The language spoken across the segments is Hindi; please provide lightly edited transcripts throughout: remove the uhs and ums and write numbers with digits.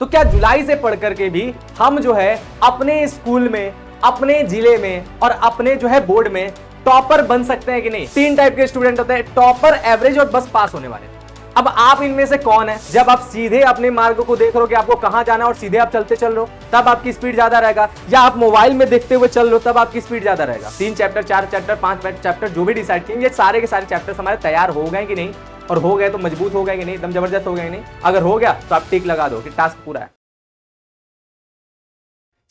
तो क्या जुलाई से पढ़ करके भी हम जो है अपने स्कूल में, अपने जिले में और अपने जो है बोर्ड में टॉपर बन सकते हैं कि नहीं? तीन टाइप के स्टूडेंट होते हैं, टॉपर, एवरेज और बस पास होने वाले। अब आप इनमें से कौन है? जब आप सीधे अपने मार्ग को देख रहे हो कि आपको कहां जाना है और सीधे आप चलते चल रहे हो, तब आपकी स्पीड ज्यादा रहेगा, या आप मोबाइल में देखते हुए चल रहे हो तब आपकी स्पीड ज्यादा रहेगा। 3 चैप्टर, 4 चैप्टर, 5 चैप्टर जो भी डिसाइड किए, ये सारे के सारे चैप्टर्स हमारे तैयार हो गए कि नहीं, और हो गए तो मजबूत हो गए कि नहीं, एकदम जबरदस्त हो गए कि नहीं? अगर हो गया तो आप टिक लगा दो कि टास्क पूरा है।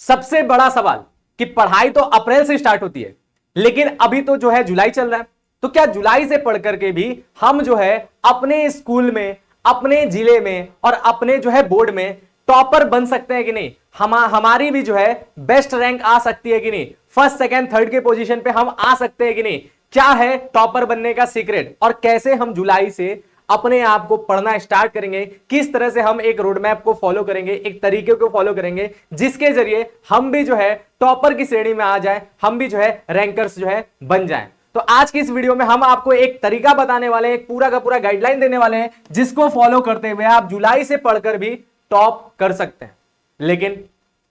सबसे बड़ा सवाल कि पढ़ाई तो अप्रैल से स्टार्ट होती है, लेकिन अभी तो जो है जुलाई चल रहा है, तो क्या जुलाई से पढ़ करके भी हम जो है अपने स्कूल में, अपने जिले में और अपने जो है बोर्ड में टॉपर बन सकते हैं कि नहीं? हमारी भी जो है बेस्ट रैंक आ सकती है कि नहीं? फर्स्ट, सेकंड, थर्ड के पोजीशन पे हम आ सकते हैं कि नहीं? क्या है टॉपर बनने का सीक्रेट, और कैसे हम जुलाई से अपने आप को पढ़ना स्टार्ट करेंगे, किस तरह से हम एक रोड मैप को फॉलो करेंगे, एक तरीके को फॉलो करेंगे जिसके जरिए हम भी जो है टॉपर की श्रेणी में आ जाएं, हम भी जो है रैंकर्स जो है बन जाएं। तो आज की इस वीडियो में हम आपको एक तरीका बताने वाले हैं, एक पूरा का पूरा गाइडलाइन देने वाले हैं, जिसको फॉलो करते हुए आप जुलाई से पढ़कर भी टॉप कर सकते हैं। लेकिन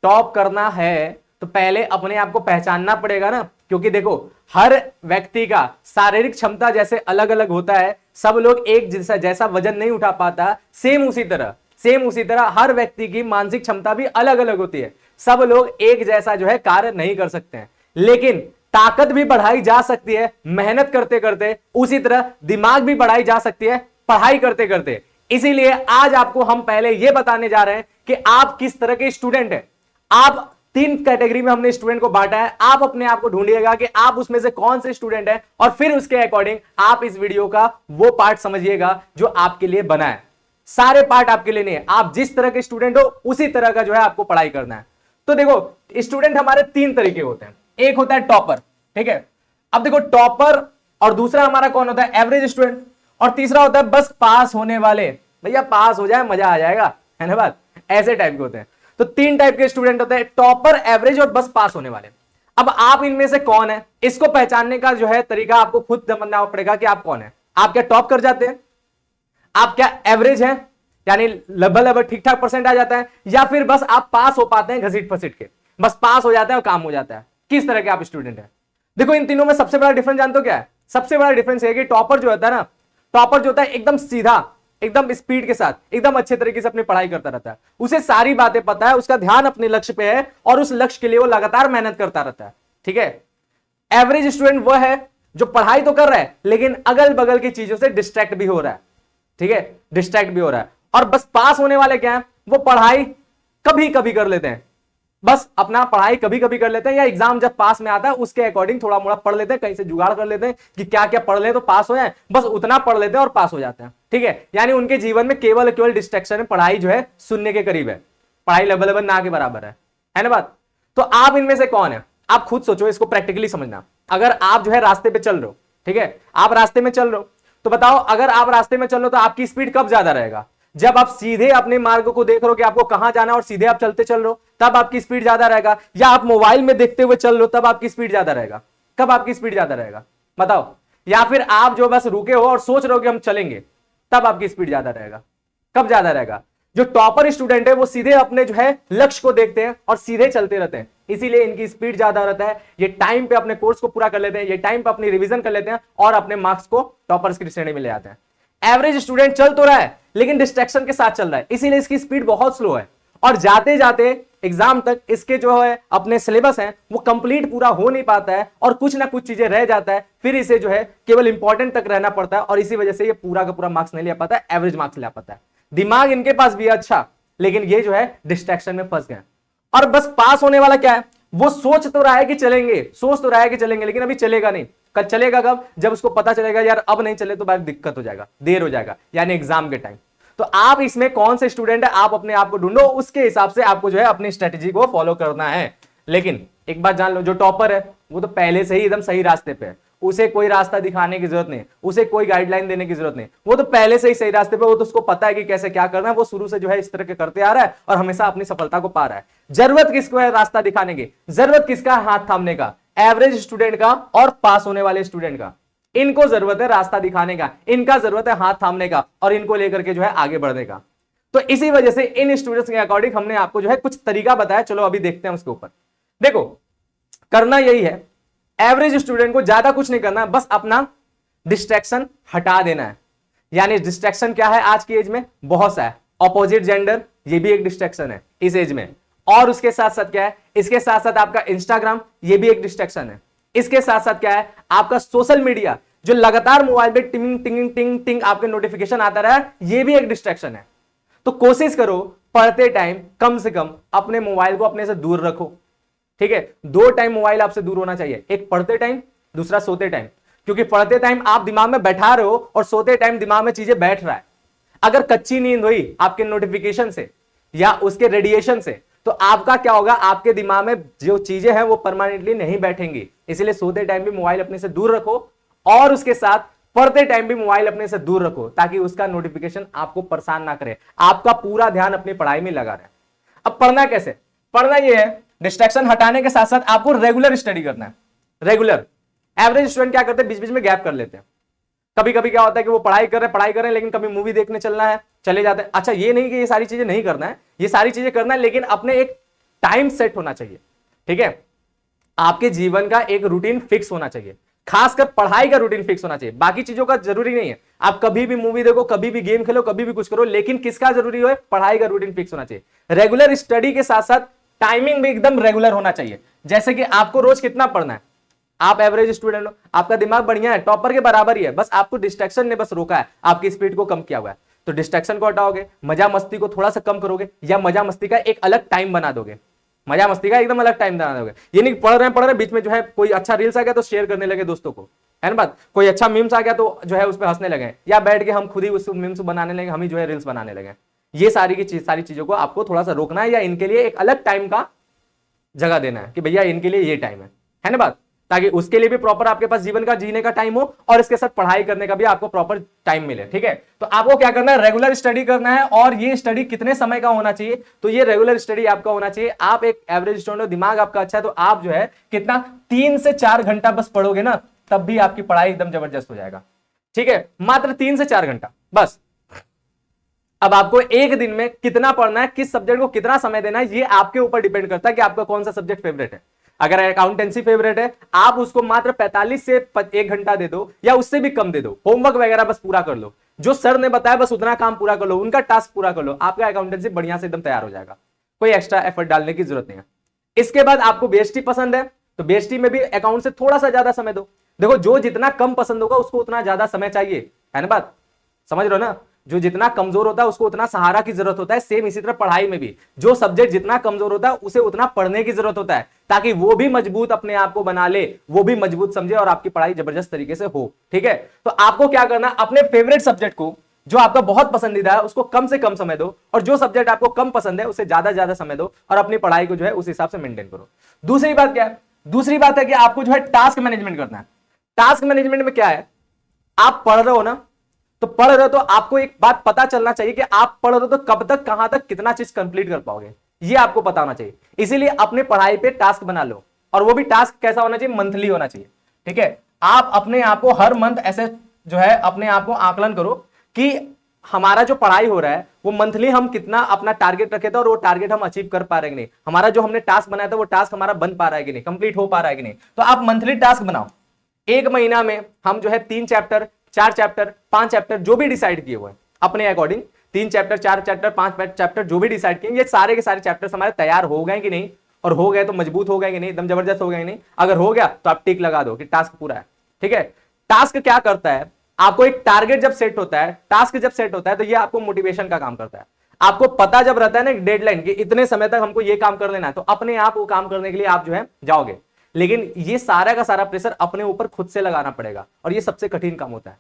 टॉप करना है तो पहले अपने आप को पहचानना पड़ेगा ना, क्योंकि देखो हर व्यक्ति का शारीरिक क्षमता जैसे अलग अलग होता है, सब लोग एक जैसा वजन नहीं उठा पाता, सेम उसी तरह हर व्यक्ति की मानसिक क्षमता भी अलग अलग होती है, सब लोग एक जैसा जो है कार्य नहीं कर सकते हैं। लेकिन ताकत भी बढ़ाई जा सकती है मेहनत करते करते, उसी तरह दिमाग भी बढ़ाई जा सकती है पढ़ाई करते करते। इसीलिए आज आपको हम पहले यह बताने जा रहे हैं कि आप किस तरह के स्टूडेंट हैं। आप 3 कैटेगरी में हमने स्टूडेंट को बांटा है, आप अपने आप को ढूंढिएगा कि आप उसमें से कौन से स्टूडेंट है, और फिर उसके अकॉर्डिंग आप इस वीडियो का वो पार्ट समझिएगा जो आपके लिए बना है। सारे पार्ट आपके लिए नहीं है, आप जिस तरह के स्टूडेंट हो उसी तरह का जो है आपको पढ़ाई करना है। तो देखो स्टूडेंट हमारे 3 तरीके होते हैं, एक होता है टॉपर, ठीक है। अब देखो टॉपर, और दूसरा हमारा कौन होता है? एवरेज स्टूडेंट, और तीसरा होता है बस पास होने वाले। भैया पास हो जाए मजा आ जाएगा, है ना बात? ऐसे टाइप के होते हैं। तो 3 टाइप के स्टूडेंट होते हैं, टॉपर, एवरेज और बस पास होने वाले। अब आप इनमें से कौन है, इसको पहचानने का जो है तरीका आपको खुद समझना पड़ेगा कि आप कौन है। आप क्या टॉप कर जाते हैं? आप क्या एवरेज हैं, यानी लगभग ठीक ठाक परसेंट आ जाता है, या फिर बस आप पास हो पाते हैं घसीट फसीट के, बस पास हो जाता है और काम हो जाता है? किस तरह के आप स्टूडेंट हैं? देखो इन तीनों में सबसे बड़ा डिफरेंस जानते हो क्या है? सबसे बड़ा डिफरेंस है कि टॉपर जो होता है ना, टॉपर जो होता है एकदम सीधा, एकदम स्पीड के साथ, एकदम अच्छे तरीके से अपनी पढ़ाई करता रहता है, उसे सारी बातें पता है, उसका ध्यान अपने लक्ष्य पे है और उस लक्ष्य के लिए वो लगातार मेहनत करता रहता है, ठीक है। एवरेज स्टूडेंट वह है जो पढ़ाई तो कर रहा है लेकिन अगल बगल की चीजों से डिस्ट्रैक्ट भी हो रहा है, ठीक है, डिस्ट्रैक्ट भी हो रहा है। और बस पास होने वाले क्या है? वो पढ़ाई कभी कभी कर लेते हैं, बस अपना पढ़ाई कभी कभी कर लेते हैं, या एग्जाम जब पास में आता है उसके अकॉर्डिंग थोड़ा मोड़ा पढ़ लेते हैं, कहीं से जुगाड़ कर लेते हैं कि क्या क्या पढ़ ले तो पास हो जाए, बस उतना पढ़ लेते हैं और पास हो जाते हैं, ठीक है। यानी उनके जीवन में केवल केवल डिस्ट्रैक्शन है, पढ़ाई जो है शून्य के करीब है, पढ़ाई लगभग ना के बराबर है ना बात? तो आप इनमें से कौन है? आप खुद सोचो, इसको प्रैक्टिकली समझना। अगर आप जो है रास्ते पे चल रहे हो, ठीक है, आप रास्ते में चल रहे हो, तो बताओ अगर आप रास्ते में चल रहे हो तो आपकी स्पीड कब ज्यादा रहेगा? जब आप सीधे अपने मार्ग को देख रहे हो कि आपको कहां जाना है और सीधे आप चलते चल रहे हो, तब आपकी स्पीड ज्यादा रहेगा, या आप मोबाइल में देखते हुए चल रहे हो तब आपकी स्पीड ज्यादा रहेगा? कब आपकी स्पीड ज्यादा रहेगा बताओ? या फिर आप जो बस रुके हो और सोच रहे हो कि हम चलेंगे, तब आपकी स्पीड ज्यादा रहेगा? कब ज्यादा रहेगा? जो टॉपर स्टूडेंट है वो सीधे अपने जो है लक्ष्य को देखते हैं और सीधे चलते रहते हैं, इसीलिए इनकी स्पीड ज्यादा रहता है। ये टाइम पे अपने कोर्स को पूरा कर लेते हैं, ये टाइम पे अपनी रिवीजन कर लेते हैं और अपने मार्क्स को टॉपर्स की श्रेणी में ले आते हैं। एवरेज स्टूडेंट चल तो रहा है लेकिन डिस्ट्रैक्शन के साथ चल रहा है, इसीलिए इसकी स्पीड बहुत स्लो है, और जाते जाते एग्जाम तक इसके जो है अपने सिलेबस हैं वो कंप्लीट पूरा हो नहीं पाता है और कुछ ना कुछ चीजें रह जाता है, फिर इसे जो है केवल इंपॉर्टेंट तक रहना पड़ता है, और इसी वजह से ये पूरा का पूरा मार्क्स नहीं ले पाता है, एवरेज मार्क्स ले पाता है। दिमाग इनके पास भी है अच्छा, लेकिन ये जो है डिस्ट्रैक्शन में फंस गए। और बस पास होने वाला क्या है? वो सोच तो रहा है कि चलेंगे, सोच तो रहा है कि चलेंगे, लेकिन अभी चलेगा नहीं। कल चलेगा कब? जब उसको पता चलेगा यार अब नहीं चले तो बाहर दिक्कत हो जाएगा, देर हो जाएगा, यानी एग्जाम के टाइम। तो आप इसमें कौन से स्टूडेंट है, आप अपने आप को ढूंढो, उसके हिसाब से आपको जो है अपनी स्ट्रेटेजी को फॉलो करना है। लेकिन एक बात जान लो, जो टॉपर है वो तो पहले से ही एकदम सही रास्ते पे है, उसे कोई रास्ता दिखाने की जरूरत नहीं, उसे कोई गाइडलाइन देने की जरूरत नहीं, वो तो पहले से ही सही रास्ते पे, वो तो उसको पता है कि कैसे क्या करना है, वो शुरू से जो है इस तरह के करते आ रहा है और हमेशा अपनी सफलता को पा रहा है। जरूरत किसको है रास्ता दिखाने की? जरूरत किसका? हाथ थामने का, एवरेज स्टूडेंट का और पास होने वाले स्टूडेंट का। इनको जरूरत है रास्ता दिखाने का, इनका जरूरत है हाथ थामने का और इनको लेकर के जो है आगे बढ़ने का। तो इसी वजह से इन स्टूडेंट्स के अकॉर्डिंग हमने आपको जो है कुछ तरीका बताया, चलो अभी देखते हैं उसके ऊपर। देखो करना यही है, एवरेज स्टूडेंट को ज्यादा कुछ नहीं करना है, बस अपना डिस्ट्रैक्शन हटा देना है। यानी डिस्ट्रैक्शन क्या है आज की एज में, बहुत सा है। ऑपोजिट जेंडर, ये भी एक डिस्ट्रैक्शन है इस एज में। और उसके साथ साथ क्या है, इसके साथ साथ आपका इंस्टाग्राम, ये भी एक डिस्ट्रैक्शन है। इसके साथ साथ क्या है, आपका सोशल मीडिया, जो लगातार मोबाइल पे टिंग टिंग टिंग टिंग आपके नोटिफिकेशन आता रहा है, ये भी एक डिस्ट्रैक्शन है। तो कोशिश करो पढ़ते टाइम कम से कम अपने मोबाइल को अपने से दूर रखो। ठीक है, 2 टाइम मोबाइल आपसे दूर होना चाहिए, एक पढ़ते टाइम, दूसरा सोते टाइम। क्योंकि पढ़ते टाइम आप दिमाग में बैठा रहे हो और सोते टाइम दिमाग में चीजें बैठ रहा है। अगर कच्ची नींद हुई आपके नोटिफिकेशन से या उसके रेडिएशन से, तो आपका क्या होगा, आपके दिमाग में जो चीजें हैं वो परमानेंटली नहीं बैठेंगी। इसलिए सोते टाइम भी मोबाइल अपने से दूर रखो और उसके साथ पढ़ते टाइम भी मोबाइल अपने से दूर रखो, ताकि उसका नोटिफिकेशन आपको परेशान ना करे, आपका पूरा ध्यान अपनी पढ़ाई में लगा रहे। अब पढ़ना कैसे, पढ़ना यह है, डिस्ट्रैक्शन हटाने के साथ साथ आपको रेगुलर स्टडी करना है। रेगुलर, एवरेज स्टूडेंट क्या करते हैं, बीच बीच में गैप कर लेते हैं। कभी कभी क्या होता है कि वो पढ़ाई कर रहे हैं लेकिन कभी मूवी देखने चलना है, चले जाते हैं। अच्छा, ये नहीं कि ये सारी चीजें नहीं करना है, ये सारी चीजें करना है, लेकिन अपने एक टाइम सेट होना चाहिए। ठीक है, आपके जीवन का एक रूटीन फिक्स होना चाहिए, खासकर पढ़ाई का रूटीन फिक्स होना चाहिए। बाकी चीजों का जरूरी नहीं है, आप कभी भी मूवी देखो, कभी भी गेम खेलो, कभी भी कुछ करो, लेकिन किसका जरूरी है, पढ़ाई का रूटीन फिक्स होना चाहिए। रेगुलर स्टडी के साथ साथ टाइमिंग भी एकदम रेगुलर होना चाहिए। जैसे कि आपको रोज कितना पढ़ना है, आप एवरेज स्टूडेंट हो, आपका दिमाग बढ़िया है, टॉपर के बराबर ही है, बस आपको डिस्ट्रैक्शन ने बस रोका है, आपकी स्पीड को कम किया हुआ है। तो डिस्ट्रैक्शन को हटाओगे, मजा मस्ती को थोड़ा सा कम करोगे, या मजा मस्ती का एक अलग टाइम बना दोगे। मजा मस्ती का एकदम अलग टाइम बना दोगे। ये नहीं पढ़ रहे बीच में जो है कोई अच्छा रील्स आ गया तो शेयर करने लगे दोस्तों को, है ना बात, कोई अच्छा मीम्स आ गया तो जो है उस पर हंसने लगे, या बैठ के हम खुद ही उस मीम्स बनाने लगे, हम ही जो है रील्स बनाने लगे। ये सारी चीजों को आपको थोड़ा सा रोकना है, या इनके लिए एक अलग टाइम का जगह देना है कि भैया इनके लिए ये टाइम है ना बात, ताकि उसके लिए भी प्रॉपर आपके पास जीवन का जीने का टाइम हो और इसके साथ पढ़ाई करने का भी आपको प्रॉपर टाइम मिले। ठीक है, तो आपको क्या करना है, रेगुलर स्टडी करना है। और ये स्टडी कितने समय का होना चाहिए, तो ये रेगुलर स्टडी आपका होना चाहिए, आप एक एवरेज स्टूडेंट हो, दिमाग आपका अच्छा है, तो आप जो है कितना 3 से 4 घंटा बस पढ़ोगे ना, तब भी आपकी पढ़ाई एकदम जबरदस्त हो जाएगा। ठीक है, मात्र 3 से 4 घंटा बस। अब आपको एक दिन में कितना पढ़ना है, किस सब्जेक्ट को कितना समय देना है, ये आपके ऊपर डिपेंड करता है कि आपका कौन सा सब्जेक्ट फेवरेट है। अगर अकाउंटेंसी फेवरेट है, आप उसको मात्र 45 से 1 घंटा दे दो, या उससे भी कम दे दो। होमवर्क वगैरह बस पूरा कर लो, जो सर ने बताया बस उतना काम पूरा कर लो, उनका टास्क पूरा कर लो, आपका अकाउंटेंसी बढ़िया से एकदम तैयार हो जाएगा, कोई एक्स्ट्रा एफर्ट डालने की जरूरत नहीं है। इसके बाद आपको बीएसटी पसंद है, तो बीएसटी में भी अकाउंट से थोड़ा सा ज्यादा समय दो। देखो, जो जितना कम पसंद होगा उसको उतना ज्यादा समय चाहिए, है ना बात, समझ रहे हो ना, जो जितना कमजोर होता है उसको उतना सहारा की जरूरत होता है। सेम इसी तरह पढ़ाई में भी जो सब्जेक्ट जितना कमजोर होता है उसे उतना पढ़ने की जरूरत होता है, ताकि वो भी मजबूत अपने आप को बना ले, वो भी मजबूत समझे और आपकी पढ़ाई जबरदस्त तरीके से हो। ठीक है, तो आपको क्या करना, अपने फेवरेट सब्जेक्ट को, जो आपका बहुत पसंदीदा है, उसको कम से कम समय दो, और जो सब्जेक्ट आपको कम पसंद है उसे ज्यादा समय दो, और अपनी पढ़ाई को जो है उस हिसाब से मेंटेन करो। दूसरी बात क्या है, दूसरी बात है कि आपको जो है टास्क मैनेजमेंट करना है। टास्क मैनेजमेंट में क्या है, आप पढ़ रहे हो ना, तो पढ़ रहे हो तो आपको एक बात पता चलना चाहिए कि आप पढ़ रहे हो तो कब तक, कहां तक, कितना चीज कंप्लीट कर पाओगे, ये आपको पता होना चाहिए। इसीलिए अपने पढ़ाई पे टास्क बना लो, और वो भी टास्क कैसा होना चाहिए, मंथली होना चाहिए। ठीक है, आप अपने आप को हर मंथ ऐसे जो है अपने आप को आकलन करो कि हमारा जो पढ़ाई हो रहा है वो मंथली हम कितना अपना टारगेट रखे थे और वो टारगेट हम अचीव कर पा रहे हैं कि नहीं, हमारा जो हमने टास्क बनाया था वो टास्क हमारा बन पा रहा है कि नहीं, कंप्लीट हो पा रहा है कि नहीं। तो आप मंथली टास्क बनाओ, 1 महीना में हम जो है 3 चैप्टर, 4 चैप्टर, 5 चैप्टर जो भी डिसाइड किए हुए हैं अपने अकॉर्डिंग, 3 चैप्टर, 4 चैप्टर, 5 चैप्टर जो भी डिसाइड किए, ये सारे के सारे चैप्टर्स हमारे तैयार हो गए कि नहीं, और हो गए तो मजबूत हो गए कि नहीं, एकदम जबरदस्त हो गए कि नहीं। अगर हो गया तो आप टिक लगा दो कि टास्क पूरा है। ठीक है, टास्क क्या करता है, आपको एक टारगेट जब सेट होता है, टास्क जब सेट होता है, तो ये आपको मोटिवेशन का काम करता है। आपको पता जब रहता है ना डेडलाइन कि इतने समय तक हमको ये काम कर लेना है, तो अपने आप वो काम करने के लिए आप जो है जाओगे। लेकिन ये सारा का सारा प्रेशर अपने ऊपर खुद से लगाना पड़ेगा, और ये सबसे कठिन काम होता है।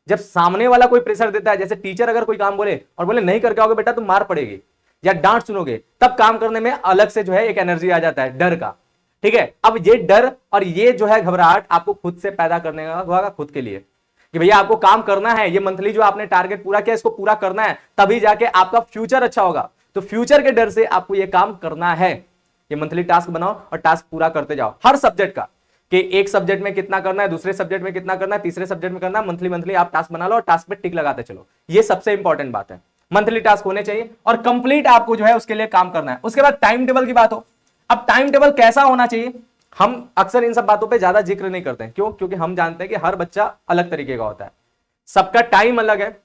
जब सामने वाला कोई प्रेशर देता है, जैसे टीचर अगर कोई काम बोले और बोले नहीं करके आओगे बेटा तो मार पड़ेगी या डांट सुनोगे, तब काम करने में अलग से जो है एक एनर्जी आ जाता है, डर का। ठीक है, अब ये डर और ये जो है घबराहट आपको खुद से पैदा करने का होगा, खुद के लिए, कि भैया आपको काम करना है, ये मंथली जो आपने टारगेट पूरा किया इसको पूरा करना है, तभी जाके आपका फ्यूचर अच्छा होगा। तो फ्यूचर के डर से आपको ये काम करना है, ये मंथली टास्क बनाओ और टास्क पूरा करते जाओ हर सब्जेक्ट का, कि एक सब्जेक्ट में कितना करना है, दूसरे सब्जेक्ट में कितना करना है, तीसरे सब्जेक्ट में करना है, मंथली आप टास्क बना लो और टास्क पे टिक लगाते चलो। ये सबसे इंपॉर्टेंट बात है। मंथली टास्क होने चाहिए और कंप्लीट आपको जो है उसके लिए काम करना है। उसके बाद टाइम टेबल की बात हो, अब टाइम टेबल कैसा होना चाहिए, हम अक्सर इन सब बातों पे ज्यादा जिक्र नहीं करते हैं। क्यों? क्योंकि हम जानते हैं कि हर बच्चा अलग तरीके का होता है, सबका टाइम अलग है,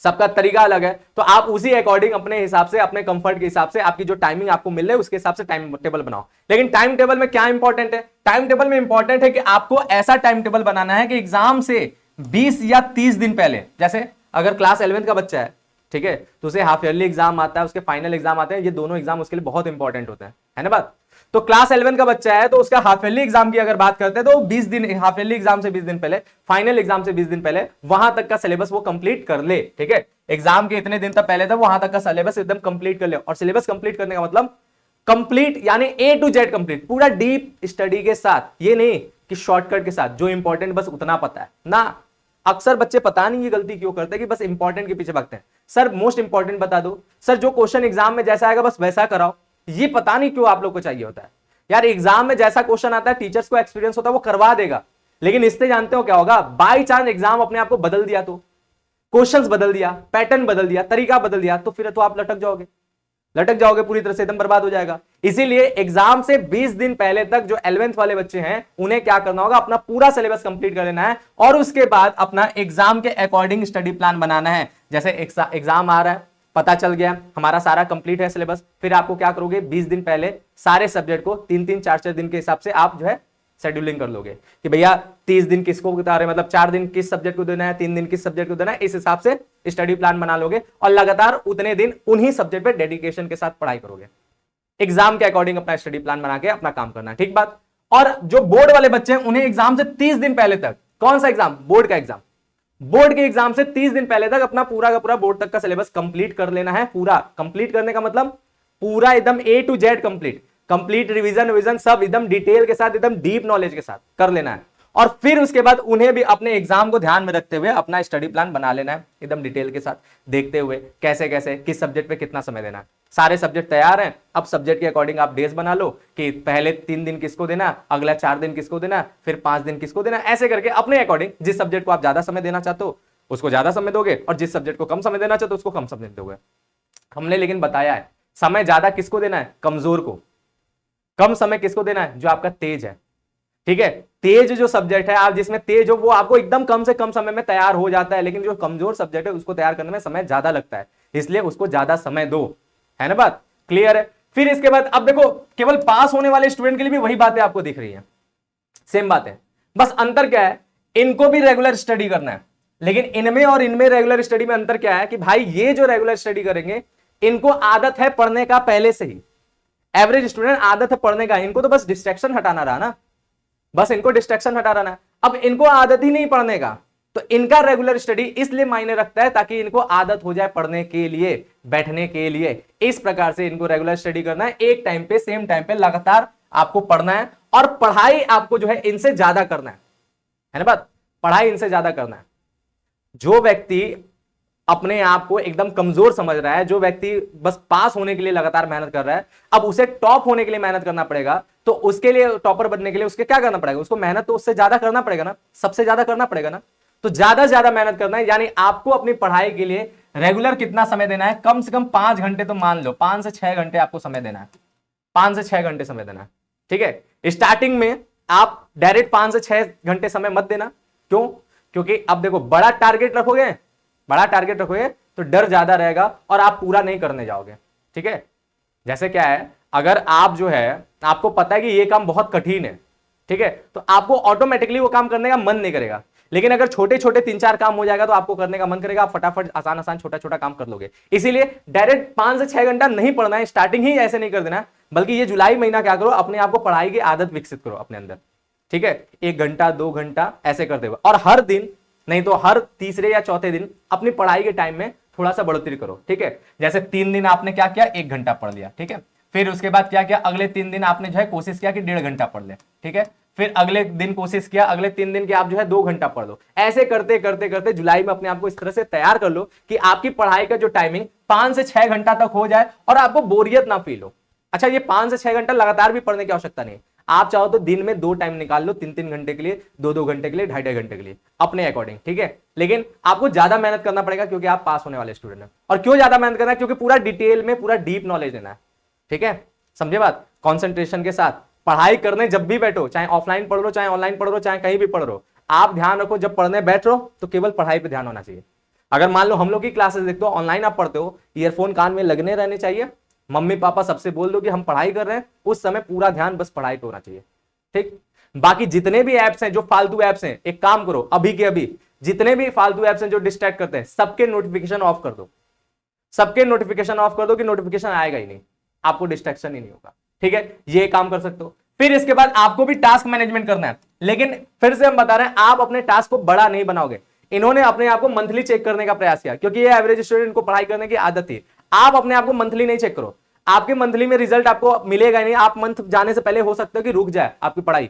सबका तरीका अलग है। तो आप उसी अकॉर्डिंग अपने हिसाब से, अपने कंफर्ट के हिसाब से, आपकी जो टाइमिंग आपको मिल रही है उसके हिसाब से टाइम टेबल बनाओ। लेकिन टाइम टेबल में क्या इंपॉर्टेंट है? टाइम टेबल में इंपॉर्टेंट है कि आपको ऐसा टाइम टेबल बनाना है कि एग्जाम से 20 या 30 दिन पहले, जैसे अगर क्लास 11th का बच्चा है, ठीक है, तो उसे हाफ ईयरली एग्जाम आता है, उसके फाइनल एग्जाम आते हैं, ये दोनों एग्जाम उसके लिए बहुत इंपॉर्टेंट होते हैं, है ना बात। तो क्लास 11 का बच्चा है तो उसका हाफ ईयरली एग्जाम की अगर बात करते हैं तो 20 दिन, हाफ ईयरली एग्जाम से 20 दिन पहले, फाइनल एग्जाम से 20 दिन पहले वहां तक का सिलेबस वो कंप्लीट कर ले, ठीक है। एग्जाम के इतने दिन तक पहले तक वहां तक का सिलेबस एकदम कंप्लीट कर ले। और सिलेबस कंप्लीट करने का मतलब कंप्लीट यानी A to Z कंप्लीट, पूरा डीप स्टडी के साथ, ये नहीं कि शॉर्टकट के साथ, जो इंपॉर्टेंट बस उतना पता है ना। अक्सर बच्चे पता नहीं ये गलती क्यों करते हैं कि बस इंपॉर्टेंट के पीछे भागते हैं। सर मोस्ट इंपॉर्टेंट बता दो, सर जो क्वेश्चन एग्जाम में जैसा आएगा बस वैसा कराओ। ये पता नहीं क्यों आप लोग को चाहिए होता है यार। एग्जाम में जैसा क्वेश्चन आता है, टीचर्स को एक्सपीरियंस होता है, वो करवा देगा, लेकिन इससे जानते हो क्या होगा? बाई चांस एग्जाम अपने आप को बदल दिया, तो क्वेश्चंस बदल दिया, पैटर्न बदल दिया, तरीका बदल दिया, तो फिर तो आप लटक जाओगे, लटक जाओगे पूरी तरह से, एकदम बर्बाद हो जाएगा। इसीलिए एग्जाम से 20 दिन पहले तक जो 11th वाले बच्चे हैं उन्हें क्या करना होगा? अपना पूरा सिलेबस कंप्लीट कर लेना है और उसके बाद अपना एग्जाम के अकॉर्डिंग स्टडी प्लान बनाना है। जैसे एग्जाम आ रहा है, पता चल गया हमारा सारा कंप्लीट है सिलेबस, फिर आपको क्या करोगे? 20 दिन पहले सारे सब्जेक्ट को 3-3, 4-4 दिन के हिसाब से आप जो है शेड्यूलिंग कर लोगे कि भैया 30 दिन किसको बता रहे, मतलब 4 दिन किस सब्जेक्ट को देना है, 3 दिन किस सब्जेक्ट को देना है, इस हिसाब से स्टडी प्लान बना लोगे और लगातार उतने दिन उन्हीं सब्जेक्ट पे डेडिकेशन के साथ पढ़ाई करोगे। एग्जाम के अकॉर्डिंग अपना स्टडी प्लान बना के अपना काम करना, ठीक बात। और जो बोर्ड वाले बच्चे हैं उन्हें एग्जाम से 30 दिन पहले तक, कौन सा एग्जाम? बोर्ड का एग्जाम। बोर्ड के एग्जाम से 30 दिन पहले तक अपना पूरा का पूरा बोर्ड तक का सिलेबस कंप्लीट कर लेना है। पूरा कंप्लीट करने का मतलब पूरा एकदम A to Z complete revision सब एकदम डिटेल के साथ, एकदम डीप नॉलेज के साथ कर लेना है। और फिर उसके बाद उन्हें भी अपने एग्जाम को ध्यान में रखते हुए अपना स्टडी प्लान बना लेना है, एकदम डिटेल के साथ देखते हुए कैसे कैसे किस सब्जेक्ट पे कितना समय देना है। सारे सब्जेक्ट तैयार हैं, अब सब्जेक्ट के अकॉर्डिंग आप डेज बना लो कि पहले 3 दिन किसको देना, अगला 4 दिन किसको देना, फिर 5 दिन किसको देना। ऐसे करके अपने अकॉर्डिंग जिस सब्जेक्ट को आप ज्यादा समय देना चाहते हो उसको ज्यादा समय दोगे और जिस सब्जेक्ट को कम समय देना चाहते हो उसको कम समय दोगे। हमने लेकिन बताया है समय ज्यादा किसको देना है? कमजोर को। कम समय किसको देना है? जो आपका तेज है, ठीक है। तेज जो सब्जेक्ट है, आप जिसमें तेज हो वो आपको एकदम कम से कम समय में तैयार हो जाता है, लेकिन जो कमजोर सब्जेक्ट है उसको तैयार करने में समय ज्यादा लगता है, इसलिए उसको ज्यादा समय दो, है ना बात क्लियर है। फिर इसके बाद अब देखो, केवल पास होने वाले स्टूडेंट के लिए भी वही बातें आपको दिख रही है, सेम बात है, बस अंतर क्या है? इनको भी रेगुलर स्टडी करना है, लेकिन इनमें और इनमें रेगुलर स्टडी में अंतर क्या है कि भाई ये जो रेगुलर स्टडी करेंगे इनको आदत है पढ़ने का पहले से ही। एवरेज स्टूडेंट आदत है पढ़ने का, इनको तो बस डिस्ट्रैक्शन हटाना रहा ना, बस इनको डिस्ट्रैक्शन हटा रहा है। अब इनको आदत ही नहीं पढ़ने का, तो इनका रेगुलर स्टडी इसलिए मायने रखता है ताकि इनको आदत हो जाए पढ़ने के लिए, बैठने के लिए। इस प्रकार से इनको रेगुलर स्टडी करना है, एक टाइम पे सेम टाइम पे लगातार आपको पढ़ना है और पढ़ाई आपको जो है इनसे ज्यादा करना है ना बात, पढ़ाई इनसे ज्यादा करना है। जो व्यक्ति अपने आप को एकदम कमजोर समझ रहा है, जो व्यक्ति बस पास होने के लिए लगातार मेहनत कर रहा है, अब उसे टॉप होने के लिए मेहनत करना पड़ेगा, तो उसके लिए टॉपर बनने के लिए उसके क्या करना पड़ेगा? उसको मेहनत तो उससे ज्यादा करना पड़ेगा ना, सबसे ज्यादा करना पड़ेगा ना। तो ज्यादा से ज्यादा मेहनत करना है, यानी आपको अपनी पढ़ाई के लिए रेगुलर कितना समय देना है? कम से कम 5 घंटे तो मान लो, 5 से 6 घंटे आपको समय देना है, 5 से 6 घंटे समय देना है, ठीक है। स्टार्टिंग में आप डायरेक्ट 5 से 6 घंटे समय मत देना। क्यों? क्योंकि अब देखो, बड़ा टारगेट रखोगे तो डर ज्यादा रहेगा और आप पूरा नहीं करने जाओगे, ठीक है। जैसे क्या है, अगर आप जो है, आपको पता है कि ये काम बहुत कठिन है, ठीक है, तो आपको ऑटोमेटिकली वो काम करने का मन नहीं करेगा। लेकिन अगर छोटे छोटे 3-4 काम हो जाएगा तो आपको करने का मन करेगा, आप फटाफट आसान आसान छोटा छोटा काम कर लोगे। इसीलिए डायरेक्ट 5 से 6 घंटा नहीं पढ़ना है, स्टार्टिंग ही ऐसे नहीं कर देना, बल्कि ये जुलाई महीना क्या करो, अपने आप को पढ़ाई की आदत विकसित करो अपने अंदर, ठीक है। 1 घंटा 2 घंटा ऐसे करते हुए, और हर दिन नहीं तो हर तीसरे या चौथे दिन अपनी पढ़ाई के टाइम में थोड़ा सा बढ़ोतरी करो, ठीक है। जैसे 3 दिन आपने क्या किया, 1 घंटा पढ़ लिया, ठीक है। फिर उसके बाद क्या किया, अगले 3 दिन आपने जो है कोशिश किया कि 1.5 घंटा पढ़ ले, ठीक है। फिर अगले दिन कोशिश किया, अगले 3 दिन के आप जो है 2 घंटा पढ़ लो। ऐसे करते करते करते जुलाई में अपने आप को इस तरह से तैयार कर लो कि आपकी पढ़ाई का जो टाइमिंग 5 से 6 घंटा तक हो जाए और आपको बोरियत ना फील हो। अच्छा, ये 5 से 6 घंटा लगातार भी पढ़ने की आवश्यकता नहीं, आप चाहो तो दिन में 2 टाइम निकाल लो, 3-3 घंटे के लिए, 2-2 घंटे के लिए, 2.5 घंटे के लिए, अपने अकॉर्डिंग, ठीक है। लेकिन आपको ज्यादा मेहनत करना पड़ेगा क्योंकि आप पास होने वाले स्टूडेंट हैं। और क्यों ज्यादा मेहनत करना है? क्योंकि पूरा डिटेल में पूरा डीप नॉलेज लेना है, ठीक है, समझे बात। कॉन्सेंट्रेशन के साथ पढ़ाई करने जब भी बैठो, चाहे ऑफलाइन पढ़ लो, चाहे ऑनलाइन पढ़ लो, चाहे कहीं भी पढ़ लो, आप ध्यान रखो जब पढ़ने बैठ रहो तो केवल पढ़ाई पे ध्यान होना चाहिए। अगर मान लो हम लोग की क्लासेस देखते हो, ऑनलाइन आप पढ़ते हो, ईयरफोन कान में लगने रहने चाहिए, मम्मी पापा सबसे बोल दो कि हम पढ़ाई कर रहे हैं, उस समय पूरा ध्यान बस पढ़ाई पे होना चाहिए, ठीक। बाकी जितने भी एप्स हैं जो फालतू एप्स हैं, एक काम करो अभी के अभी, जितने भी फालतू एप्स हैं जो डिस्ट्रैक्ट करते हैं, सबके नोटिफिकेशन ऑफ कर दो, सबके नोटिफिकेशन ऑफ कर दो कि नोटिफिकेशन आएगा ही नहीं, आपको डिस्ट्रैक्शन ही नहीं होगा, ठीक है। ये काम कर सकते हो। फिर इसके बाद आपको भी टास्क मैनेजमेंट करना है, लेकिन फिर से हम बता रहे हैं आप अपने टास्क को बड़ा नहीं बनाओगे। इन्होंने अपने आप को मंथली चेक करने का प्रयास किया क्योंकि ये एवरेज स्टूडेंट को पढ़ाई करने की आदत थी। आप अपने आप को मंथली नहीं चेक करो, आपके मंथली में रिजल्ट आपको मिलेगा नहीं। आप मंथ जाने से पहले हो सकता है कि रुक जाए आपकी पढ़ाई,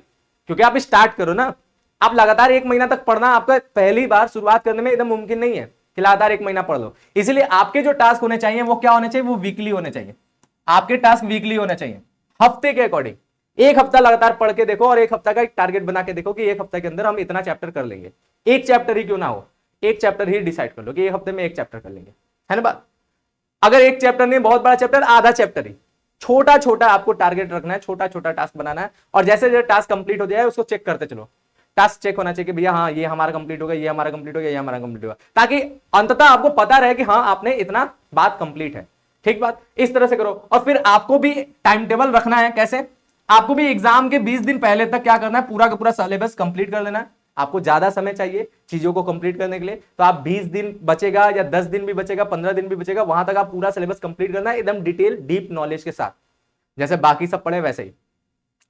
क्योंकि आप स्टार्ट करो ना। आप लगातार 1 महीना तक पढ़ना आपका पहली बार शुरुआत करने में एकदम मुमकिन नहीं है कि लगातार 1 महीना पढ़ लो। इसलिए आपके जो टास्क होने चाहिए वो क्या होने चाहिए? वो वीकली होने चाहिए। आपके टास्क वीकली होने चाहिए, हफ्ते के अकॉर्डिंग। 1 हफ्ता लगातार पढ़ के देखो और 1 हफ्ता का एक टारगेट बना के देखो कि 1 हफ्ते के अंदर हम इतना चैप्टर कर लेंगे। 1 चैप्टर ही क्यों ना हो, 1 चैप्टर ही डिसाइड कर लो कि 1 हफ्ते में 1 चैप्टर कर लेंगे, है ना बात। अगर 1 चैप्टर नहीं, बहुत बड़ा चैप्टर, आधा चैप्टर ही, छोटा छोटा आपको टारगेट रखना है, छोटा छोटा टास्क बनाना है। और जैसे जैसे टास्क कंप्लीट हो जाए उसको चेक करते चलो। टास्क चेक होना चाहिए कि भैया हाँ ये हमारा कंप्लीट हो गया, ये हमारा कंप्लीट हो गया, ये हमारा कंप्लीट होगा, ताकि अंततः आपको पता रहे कि हाँ आपने इतना बात कंप्लीट है, ठीक बात। इस तरह से करो। और फिर आपको भी टाइम टेबल रखना है। कैसे? आपको भी एग्जाम के 20 दिन पहले तक क्या करना है? पूरा का पूरा सिलेबस कंप्लीट कर लेना है। आपको ज्यादा समय चाहिए चीजों को कंप्लीट करने के लिए, तो आप 20 दिन बचेगा या 10 दिन भी बचेगा, 15 दिन भी बचेगा, वहां तक आप पूरा सिलेबस कंप्लीट करना है एकदम डिटेल डीप नॉलेज के साथ, जैसे बाकी सब पढ़े वैसे ही,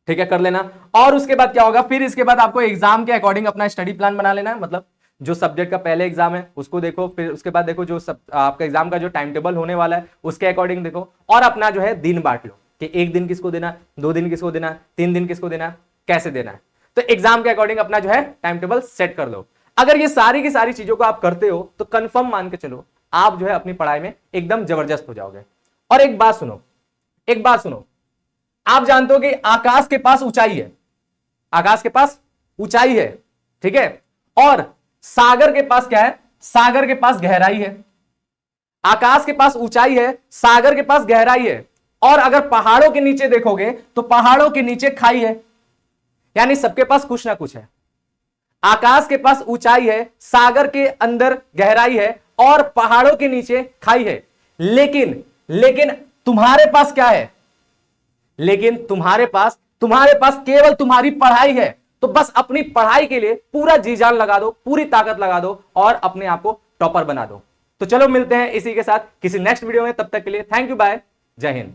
ठीक है, कर लेना। और उसके बाद क्या होगा? फिर इसके बाद आपको एग्जाम के अकॉर्डिंग अपना स्टडी प्लान बना लेना है। मतलब जो सब्जेक्ट का पहले एग्जाम है उसको देखो, फिर उसके बाद देखो जो आपका एग्जाम का जो टाइम टेबल होने वाला है उसके अकॉर्डिंग देखो, और अपना जो है दिन बांट लो कि 1 दिन किसको देना, 2 दिन किसको देना, 3 दिन किसको देना, कैसे देना है। तो एग्जाम के अकॉर्डिंग अपना जो है टाइम टेबल सेट कर लो। अगर ये सारी की सारी चीजों को आप करते हो तो कंफर्म मान के चलो आप जो है अपनी पढ़ाई में एकदम जबरदस्त हो जाओगे। और एक बात सुनो, एक बात सुनो, आप जानते हो कि आकाश के पास ऊंचाई है, आकाश के पास ऊंचाई है, ठीक है, और सागर के पास क्या है? सागर के पास गहराई है। आकाश के पास ऊंचाई है, सागर के पास गहराई है, और अगर पहाड़ों के नीचे देखोगे तो पहाड़ों के नीचे खाई है। यानी सबके पास कुछ ना कुछ है। आकाश के पास ऊंचाई है, सागर के अंदर गहराई है, और पहाड़ों के नीचे खाई है। लेकिन लेकिन तुम्हारे पास क्या है? लेकिन तुम्हारे पास केवल तुम्हारी पढ़ाई है। तो बस अपनी पढ़ाई के लिए पूरा जी जान लगा दो, पूरी ताकत लगा दो, और अपने आप को टॉपर बना दो। तो चलो मिलते हैं इसी के साथ किसी नेक्स्ट वीडियो में। तब तक के लिए थैंक यू, बाय, जय हिंद।